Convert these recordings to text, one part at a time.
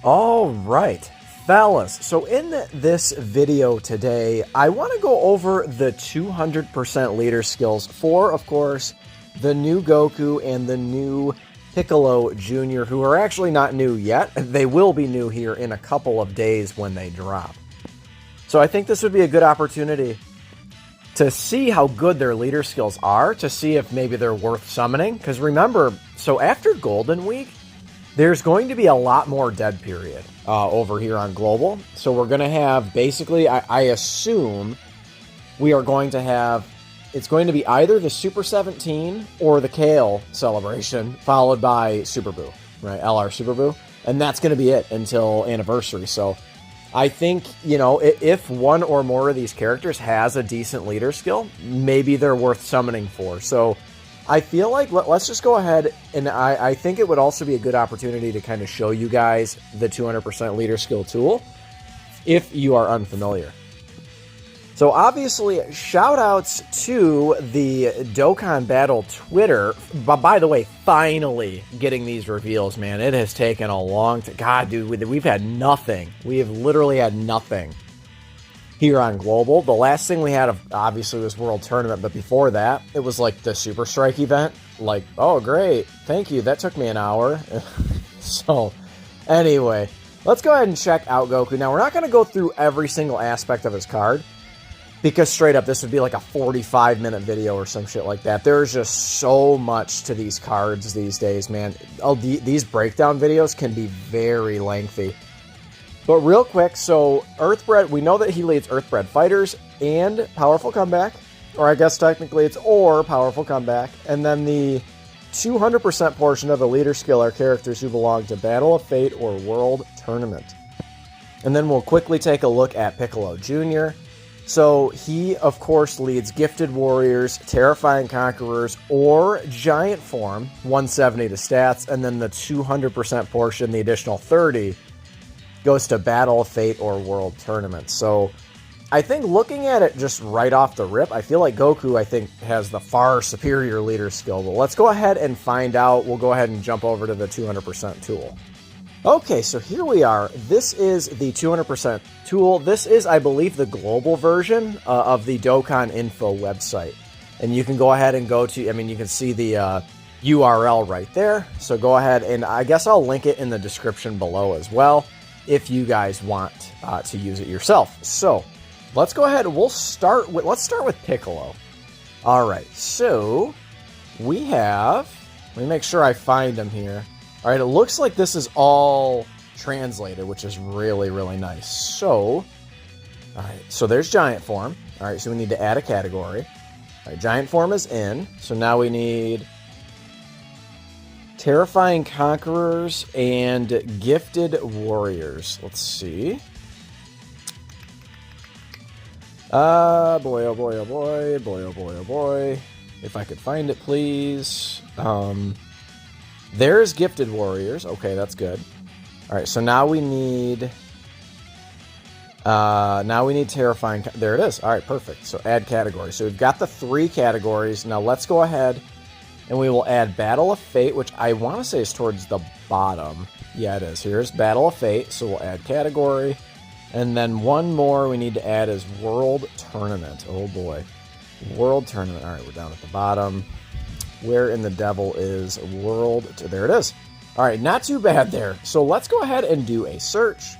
All right, fellas. So in this video today, I want to go over the 200% leader skills for, of course, the new Goku and the new Piccolo Jr., who are actually not new yet. They will be new here in a couple of days when they drop. So I think this would be a good opportunity to see how good their leader skills are, to see if maybe they're worth summoning. Because remember, so after Golden Week, there's going to be a lot more dead period over here on Global. So we're going to have, basically, I assume we are going to have, it's going to be either the Super 17 or the Kale celebration, followed by Super Boo, right? LR Super Boo. And that's going to be it until Anniversary. So I think, you know, if one or more of these characters has a decent leader skill, maybe they're worth summoning for. So I feel like let's just go ahead, and I think it would also be a good opportunity to kind of show you guys the 200% leader skill tool if you are unfamiliar. So obviously, shout outs to the Dokkan Battle Twitter. But by the way, finally getting these reveals, man. It has taken a long time. God, dude, we've had nothing. We have literally had nothing here on Global. The last thing we had, obviously, was World Tournament, but before that, it was like the Super Strike event. Like, oh, great. Thank you. That took me an hour. So, anyway, let's go ahead and check out Goku. Now, we're not going to go through every single aspect of his card, because straight up, this would be like a 45-minute video or some shit like that. There's just so much to these cards these days, man. These breakdown videos can be very lengthy. But real quick, so Earthbred, we know that he leads Earthbred fighters and Powerful Comeback. Or I guess technically it's or Powerful Comeback. And then the 200% portion of the leader skill are characters who belong to Battle of Fate or World Tournament. And then we'll quickly take a look at Piccolo Jr. So he, of course, leads Gifted Warriors, Terrifying Conquerors, or Giant Form, 170 to stats, and then the 200% portion, the additional 30, goes to Battle of Fate or World Tournament. So I think looking at it just right off the rip, I feel like Goku, I think, has the far superior leader skill. But let's go ahead and find out. We'll go ahead and jump over to the 200% tool. Okay, so here we are. This is the 200% tool. This is, I believe, the global version of the Dokkan Info website. And you can go ahead and go to, I mean, you can see the URL right there. So go ahead, and I guess I'll link it in the description below as well, if you guys want to use it yourself. So let's go ahead. Let's start with Piccolo. All right, so we have, let me make sure I find him here. All right, it looks like this is all translated, which is really, really nice. So, all right, so there's Giant Form. All right, so we need to add a category. All right, Giant Form is in. So now we need Terrifying Conquerors and Gifted Warriors. Let's see. Boy, oh boy, oh boy, boy, oh boy, oh boy. If I could find it, please. There's Gifted Warriors. Okay, that's good. All right, so now we need Terrifying. There it is. All right, perfect. So add category. So we've got the 3 categories. Now let's go ahead and we will add Battle of Fate, which I want to say is towards the bottom. Yeah, it is. Here's Battle of Fate. So we'll add category. And then one more we need to add is World Tournament. Oh boy. World Tournament. All right, we're down at the bottom. Where in the devil is World? There it is. All right, not too bad there. So let's go ahead and do a search.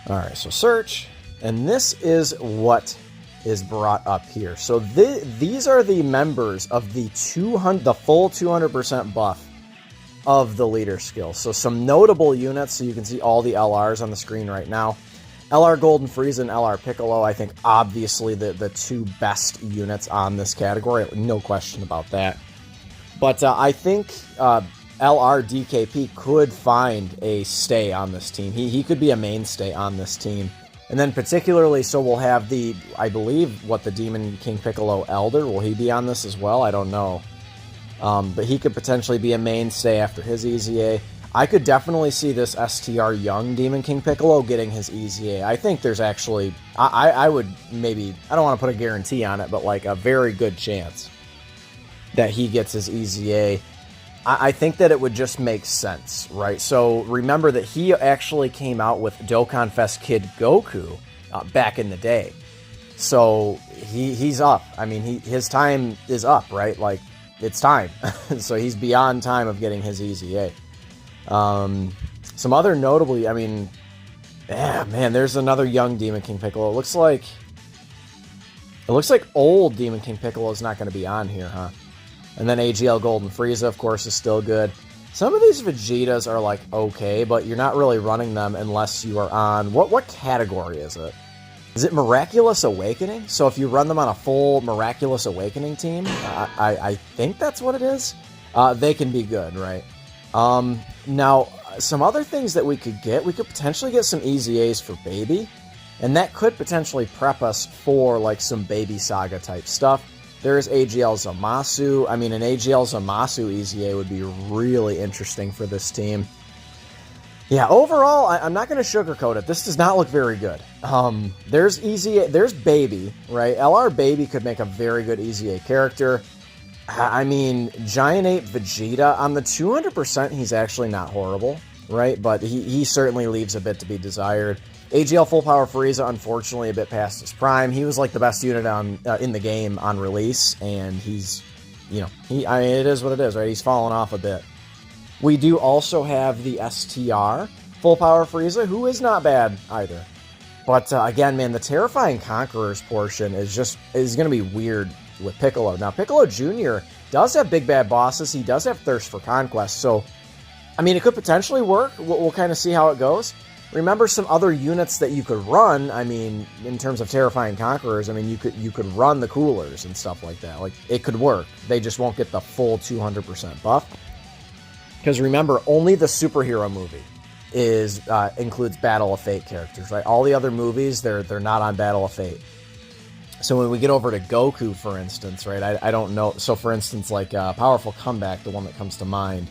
All right, so search. And this is what is brought up here. So these are the members of the full 200% buff of the leader skill. So some notable units. So you can see all the LRs on the screen right now. LR Golden Frieza and LR Piccolo, I think obviously the 2 best units on this category. No question about that. But I think LR DKP could find a stay on this team. He could be a mainstay on this team. And then particularly, so we'll have the, I believe, the Demon King Piccolo Elder. Will he be on this as well? I don't know. But he could potentially be a mainstay after his EZA. I could definitely see this STR young Demon King Piccolo getting his EZA. I think there's actually, I would maybe, I don't want to put a guarantee on it, but like a very good chance that he gets his EZA I think that it would just make sense, right? So remember that he actually came out with Dokkan Fest Kid Goku back in the day. So he's up. I mean, his time is up, right? Like, it's time. So he's beyond time of getting his EZA. Some other notably, I mean, yeah, man, there's another young Demon King Piccolo. It looks like old Demon King Piccolo is not going to be on here, huh? And then AGL Golden Frieza, of course, is still good. Some of these Vegetas are, like, okay, but you're not really running them unless you are on... What category is it? Is it Miraculous Awakening? So if you run them on a full Miraculous Awakening team, I think that's what it is, they can be good, right? Now, some other things that we could potentially get some EZAs for Baby, and that could potentially prep us for, like, some Baby Saga type stuff. There's AGL Zamasu. I mean, an AGL Zamasu EZA would be really interesting for this team. Yeah, overall, I'm not going to sugarcoat it. This does not look very good. There's EZA, there's Baby, right? LR Baby could make a very good EZA character. I mean, Giant Ape Vegeta, on the 200%, he's actually not horrible, right? But he certainly leaves a bit to be desired. AGL Full Power Frieza, unfortunately, a bit past his prime. He was like the best unit in the game on release, and he's, you know, I mean, it is what it is, right? He's fallen off a bit. We do also have the STR Full Power Frieza, who is not bad either. But again, man, the Terrifying Conquerors portion is going to be weird with Piccolo. Now, Piccolo Jr. does have big bad bosses. He does have Thirst for Conquest, so I mean, it could potentially work. We'll kind of see how it goes. Remember some other units that you could run. I mean, in terms of Terrifying Conquerors, I mean, you could run the Coolers and stuff like that. Like, it could work. They just won't get the full 200% buff. Because remember, only the superhero movie includes Battle of Fate characters, right? All the other movies, they're not on Battle of Fate. So when we get over to Goku, for instance, right? I don't know. So for instance, like Powerful Comeback, the one that comes to mind,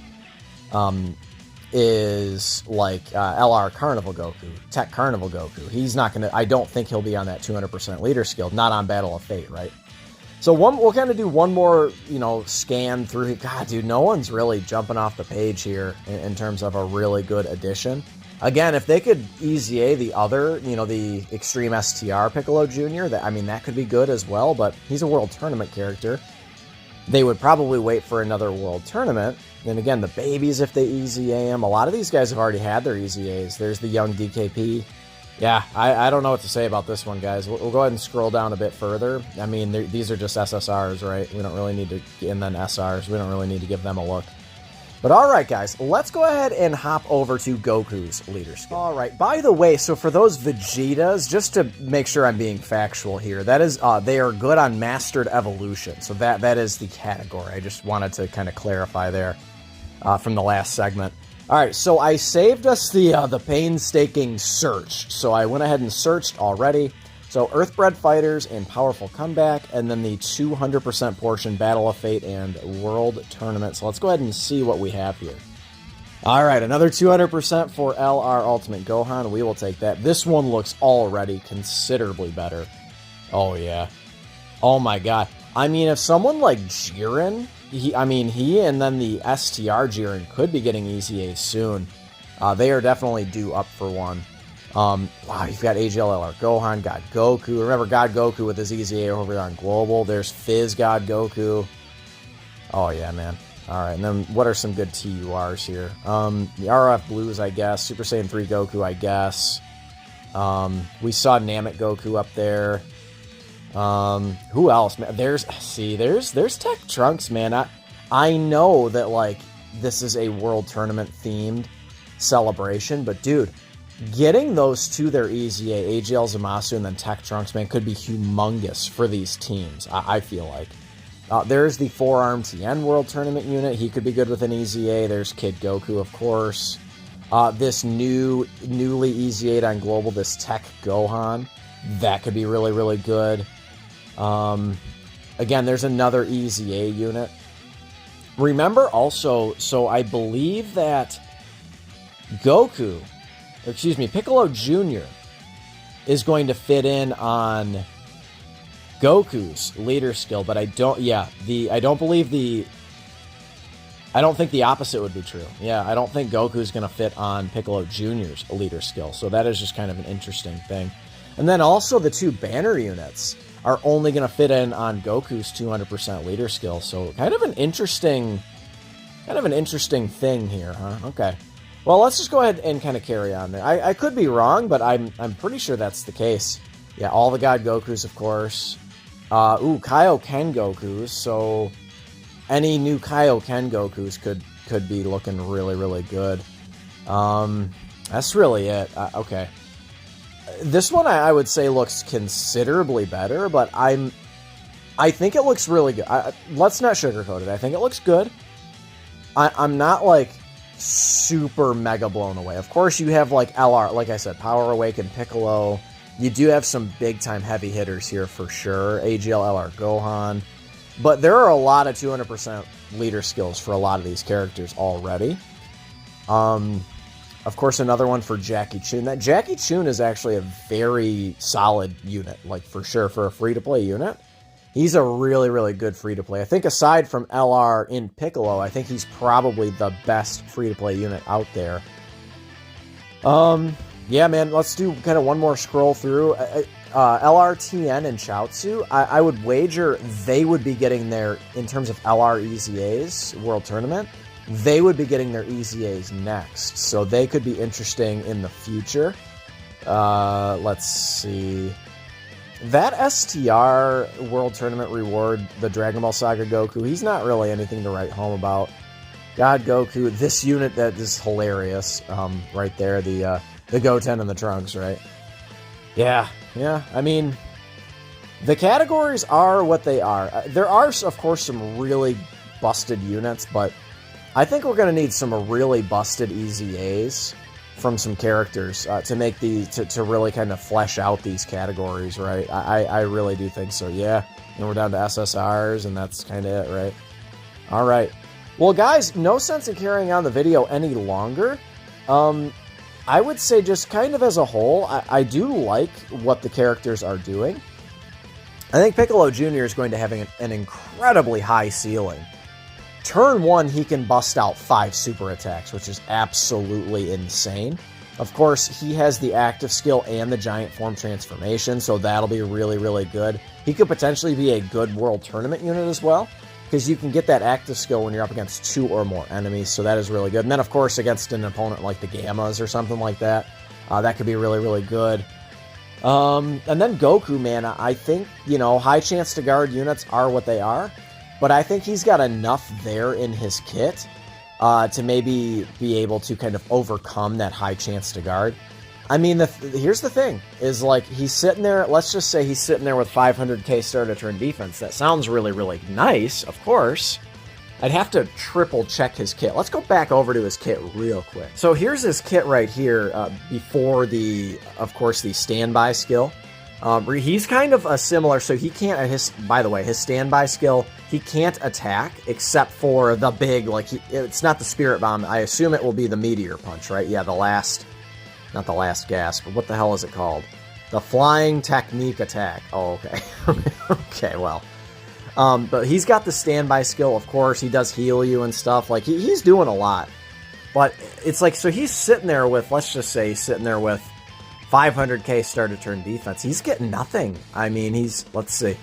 is like LR Carnival Goku, Tech Carnival Goku. He's not going to, I don't think he'll be on that 200% leader skill, not on Battle of Fate, right? So we'll kind of do one more, scan through. God, dude, no one's really jumping off the page here in terms of a really good addition. Again, if they could EZA the other, the Extreme STR Piccolo Jr., that could be good as well, but he's a World Tournament character. They would probably wait for another World Tournament. Then again, the babies, if they EZA him, a lot of these guys have already had their EZAs. There's the young DKP. Yeah, I don't know what to say about this one, guys. We'll go ahead and scroll down a bit further. I mean, these are just SSRs, right? We don't really need to, and then SRs. We don't really need to give them a look. But all right, guys, let's go ahead and hop over to Goku's leader skill. All right, by the way, so for those Vegetas, just to make sure I'm being factual here, that is, they are good on Mastered Evolution. So that is the category. I just wanted to kind of clarify there from the last segment. All right, so I saved us the painstaking search. So I went ahead and searched already. So Earthbred Fighters and Powerful Comeback, and then the 200% portion Battle of Fate and World Tournament. So let's go ahead and see what we have here. All right, another 200% for LR Ultimate Gohan. We will take that. This one looks already considerably better. Oh, yeah. Oh, my God. I mean, if someone like Jiren, he and then the STR Jiren could be getting EZA soon. They are definitely due up for one. Wow, you've got AGL LR Gohan, God Goku. Remember God Goku with his EZA over there on Global. There's Fizz God Goku. Oh, yeah, man. All right, and then what are some good TURs here? The RF Blues, I guess. Super Saiyan 3 Goku, I guess. We saw Namek Goku up there. Who else? Man, there's Tech Trunks, man. I know that, like, this is a World Tournament themed celebration, but dude, getting those to their EZA, AGL Zamasu, and then Tech Trunks, man, could be humongous for these teams, I feel like. There's the Forearm TN World Tournament unit. He could be good with an EZA. There's Kid Goku, of course. This newly EZA'd on Global, this Tech Gohan. That could be really, really good. Again, there's another EZA unit. Remember also, so I believe that Piccolo Jr. is going to fit in on Goku's leader skill, but I don't believe the I don't think the opposite would be true. Yeah, I don't think Goku's going to fit on Piccolo Jr.'s leader skill. So that is just kind of an interesting thing. And then also the 2 banner units are only going to fit in on Goku's 200% leader skill. So kind of an interesting thing here, huh? Okay. Well, let's just go ahead and kind of carry on there. I could be wrong, but I'm pretty sure that's the case. Yeah, all the God Gokus, of course. Kaioken Gokus. So any new Kaioken Gokus could be looking really, really good. That's really it. Okay. This one I would say looks considerably better, but I think it looks really good. Let's not sugarcoat it. I think it looks good. I'm not like super mega blown away. Of course, you have like LR, like I said, Power Awaken Piccolo. You do have some big time heavy hitters here for sure. AGL LR Gohan. But there are a lot of 200% leader skills for a lot of these characters already. Of course, another one for Jackie Chun. That Jackie Chun is actually a very solid unit, like for sure, for a free-to-play unit. He's a really, really good free-to-play. I think aside from LR in Piccolo, I think he's probably the best free-to-play unit out there. Yeah, man, let's do kind of one more scroll through. LRTN and Chaozu, I would wager they would be getting their, in terms of LR EZAs, World Tournament, they would be getting their EZAs next. So they could be interesting in the future. Let's see. That STR World Tournament reward, the Dragon Ball Saga Goku, he's not really anything to write home about. God Goku, this unit that is hilarious, right there, the Goten and the Trunks, right? Yeah, I mean, the categories are what they are. There are, of course, some really busted units, but I think we're going to need some really busted EZAs from some characters to make these, to really kind of flesh out these categories, right? I really do think so, yeah. And we're down to SSRs, and that's kind of it, right? All right. Well, guys, no sense in carrying on the video any longer. I would say just kind of as a whole, I do like what the characters are doing. I think Piccolo Jr. is going to have an incredibly high ceiling. Turn 1, he can bust out 5 super attacks, which is absolutely insane. Of course, he has the active skill and the giant form transformation, so that'll be really, really good. He could potentially be a good World Tournament unit as well, because you can get that active skill when you're up against 2 or more enemies, so that is really good. And then, of course, against an opponent like the Gammas or something like that, that could be really, really good. And then Goku, man, I think, high chance to guard units are what they are, but I think he's got enough there in his kit to maybe be able to kind of overcome that high chance to guard. I mean, here's the thing, is like, he's sitting there, let's just say he's sitting there with 500k start of turn defense. That sounds really, really nice, of course. I'd have to triple check his kit. Let's go back over to his kit real quick. So here's his kit right here, before of course, the standby skill. He's kind of a similar, so he can't, by the way, his standby skill, he can't attack except for the big, it's not the Spirit Bomb. I assume it will be the Meteor Punch, right? Yeah, not the last gasp, but what the hell is it called? The Flying Technique Attack. Oh, okay. Okay, well. But he's got the standby skill, of course. He does heal you and stuff. Like, he's doing a lot. But it's like, so he's sitting there with, let's just say he's sitting there with 500k start of turn defense. He's getting nothing. I mean, let's see.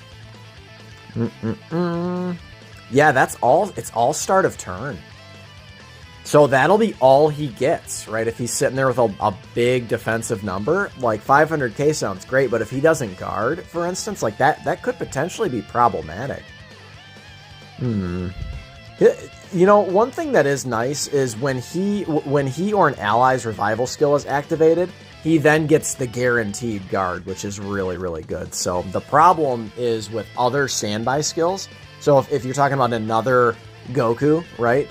Yeah, that's all. It's all start of turn. So that'll be all he gets, right? If he's sitting there with a big defensive number, like 500k sounds great, but if he doesn't guard, for instance, like that could potentially be problematic. One thing that is nice is when he or an ally's revival skill is activated, he then gets the guaranteed guard, which is really, really good. So the problem is with other standby skills. So if you're talking about another Goku, right?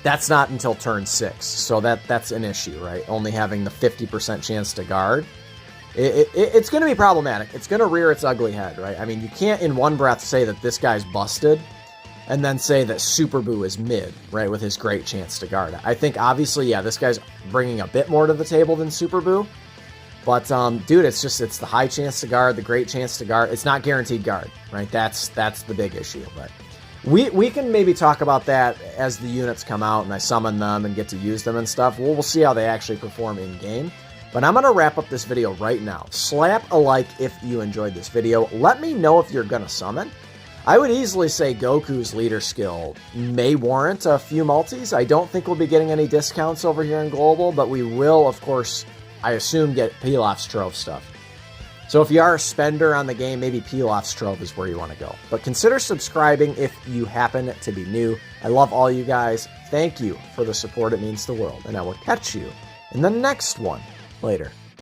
That's not until turn 6, so that's an issue, right? Only having the 50% chance to guard. It's going to be problematic. It's going to rear its ugly head, right? I mean, you can't in one breath say that this guy's busted and then say that Super Buu is mid, right, with his great chance to guard. I think, obviously, yeah, this guy's bringing a bit more to the table than Super Buu, but, dude, it's the high chance to guard, the great chance to guard. It's not guaranteed guard, right? That's the big issue, but We can maybe talk about that as the units come out and I summon them and get to use them and stuff. We'll see how they actually perform in-game. But I'm going to wrap up this video right now. Slap a like if you enjoyed this video. Let me know if you're going to summon. I would easily say Goku's leader skill may warrant a few multis. I don't think we'll be getting any discounts over here in Global, but we will, of course, I assume, get Pilaf's Trove stuff. So if you are a spender on the game, maybe Pilaf's Trove is where you want to go. But consider subscribing if you happen to be new. I love all you guys. Thank you for the support. It means the world. And I will catch you in the next one later.